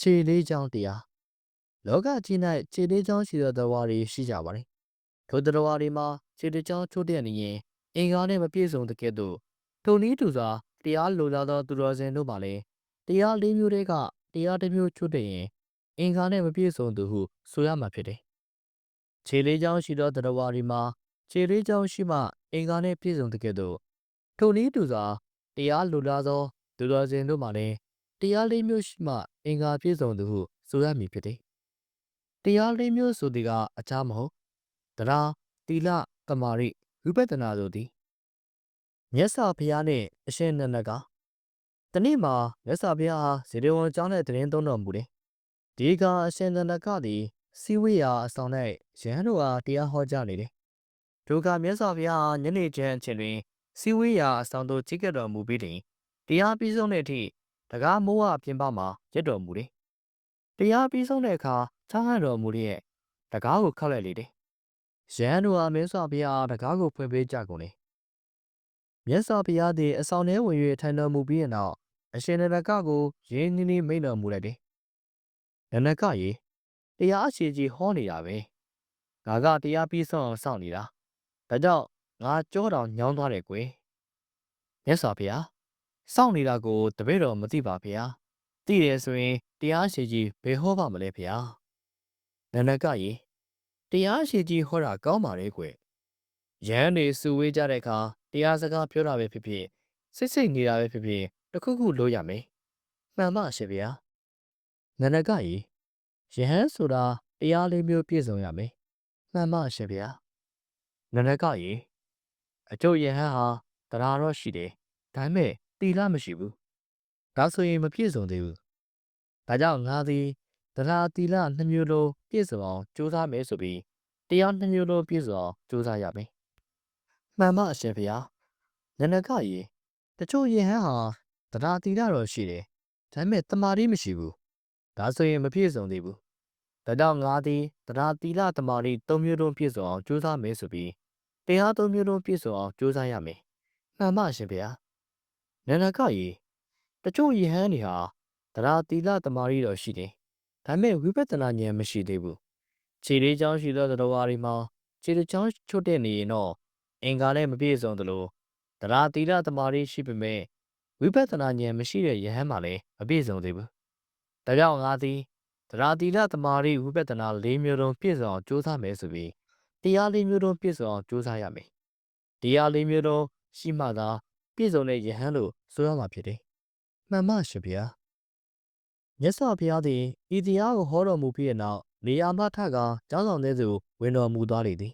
ခြေလေးချောင်းတရားလောကကြီး၌ခြေလေးချောင်းရှိသောသတ္တဝါတွေရှိကြပါသည်ထိုသတ္တဝါတွေမှာခြေလေးချောင်းချို့တဲ့နေရင်အင်္ဂါနှင့်မပြည့်စုံတဲ့ကဲ့သို့ထိုနည်းတူစွာတရားလိုလားသောသူတော်စင်တို့မှလည်းတရားလေးမျိုးတည်းကတရားတစ်မျိုးချို့တဲ့ရင်အင်္ဂါနှင့်မပြည့်စုံသူဟုဆိုရမှာဖြစ်တယ်ခြေလေးချောင်းရှိသောသတ္တဝါတွေမှာခြေလေးချောင်းရှိမှအင်္ဂါနှင့်ပြည့်စုံတဲ့ကဲ့သို့ထိုနည်းတူစွာတရားလိုလားသောသူတော်စင်တို့မှလည်းတရားလေးမျိုးရှိမှအင်္ဂါပြည့်စုံသူဟုဆိုရမည်ဖြစ်သည်တရားလေးမျိုးဆိုသည်ကအချားမဟုတ်တရားတိလကမာရိဝိပဿနာဆိုသည်မြတ်စွာဘုရားနှင့်အရှင်နန္ဒကတနေ့မှာမြတ်စွာဘုရားဇေတဝန်ကျောင်း၌တရင်သုံးတော်မူတယ်ဒီကအရှင်နန္ဒကသည်စီဝိယာအဆောင်၌ယဟန်တို့အားတရားဟောကြားနေတယ်ထိုကမြတ်စွာဘုရားညနေကျမ်းအချိန်တွင်စီဝိယာအဆောင်သို့ကြီးကပ်တော်မူပြီးတွင်တရားပြီးဆုံးတဲ့အထိတကားမိုးဝပြင်ပမှာရက်တော်မူတယ်တရားပြီးဆုံးတဲ့အခါချားဟန်တော်မူလျက်တကားကိုခောက်လိုက်လေတယ်။ရဟန်းတို့အားမြတ်စွာဘုရားတကားကိုဖွင့်ပေးကြကုန်လေ။မြတ်စွာဘုရားသည်အဆောင်ထဲဝင်၍ထိုင်တော်မူပြီးတဲ့နောက်အရှင်နန္ဒကကိုရင်းနှီးနှီးမိန့်တော်မူလိုက်တယ်။နန္ဒကရေတရားအရှိကြီးဟောနေတာပဲ။ငါကတရားပြီးဆုံးအောင်စောင့်နေတာ။ဒါကြောင့်ငါကြောတောင်ညောင်းသွားတယ်ကွယ်။မြတ်စွာဘုရားစောင့်နေတာကိုတပည့်တော်မသိပါဗျာ။သိတယ်ဆိုရင်တရားရှိကြီးဘယ်ဟောပါမလဲဗျာ။နန္ဒကရေတရားရှိကြီးဟောတာကောင်းပါလေကွရဟန်းတွေစုဝေးကြတဲ့အခါတရားစကားပြောတာပဲဖြစ်ဖြစ်စိတ်နေတာပဲဖြစ်ဖြစ်တခုခုလို့ရမယ်မှန်ပါရှင်ဗျာနန္ဒကရေယဟန်ဆိုတာတရားလေးမျိုးပြည့်စုံရမယ်မှန်ပါရှင်ဗျာနန္ဒကရေအကျုပ်ယဟန်ဟာတရားတော့ရှိတယ်ဒါပေမဲ့တီလာမရှိဘူးဒါဆိုရင်မပြည့်စုံသေးဘူးဒါကြောင့်ငါသည်တရားတီလာနှစ်မျိုးလုံးပြည့်စုံအောင်ကြိုးစားမယ်ဆိုပြီးတရားနှစ်မျိုးလုံးပြည့်စုံအောင်ကြိုးစားရမယ်မှန်ပါအရှင်ဖေဟာနန္ဒကရေတချို့ယဟန်ဟာတရားတီလာတော့ရှိတယ်ဒါပေမဲ့တမာတိမရှိဘူးဒါဆိုရင်မပြည့်စုံသေးဘူးဒါကြောင့်ငါသည်တရားတီလာတမာတိသုံးမျိုးလုံးပြည့်စုံအောင်ကြိုးစားမယ်ဆိုပြီးတရားသုံးမျိုးလုံးပြည့်စုံအောင်ကြိုးစားရမယ်မှန်ပါအရှင်ဖေဟာနန္ဒကရေတချို့ယဟန်တွေဟာတရားတီလာတမာတိတော့ရှိတယ်ဒါပေမဲ့ဝိပဿနာဉာဏ်မရှိသေးဘူးခြေလေးချောင်းရှိသောသတ္တဝါတွေမှာခြေတစ်ချောင်းချွတ်တဲ့နေရင်တော့အင်္ဂါနဲ့မပြည့်စုံသလိုတရားတိရတမာရီရှိပေမဲ့ဝိပဿနာဉာဏ်မရှိတဲ့ယဟန်မှလည်းမပြည့်စုံသေးဘူး။ဒါကြောင့်ငါသည်တရားတိရတမာရီဝိပဿနာ၄မျိုးလုံးပြည့်စုံအောင်ကြိုးစားမယ်ဆိုပြီးတရား၄မျိုးလုံးပြည့်စုံအောင်ကြိုးစားရမယ်။တရား၄မျိုးလုံးရှိမှသာပြည့်စုံတဲ့ယဟန်လို့ဆိုရမှာဖြစ်တယ်။မှန်ပါရှင်ဗျာ။မြတ်စွာဘုရားသည်ဤတရားကိုဟောတော်မူပြီးတဲ့နောက်နေရာမှထကကျောင်းဆောင်ထဲသို့ဝင်တော်မူသွားလေသည်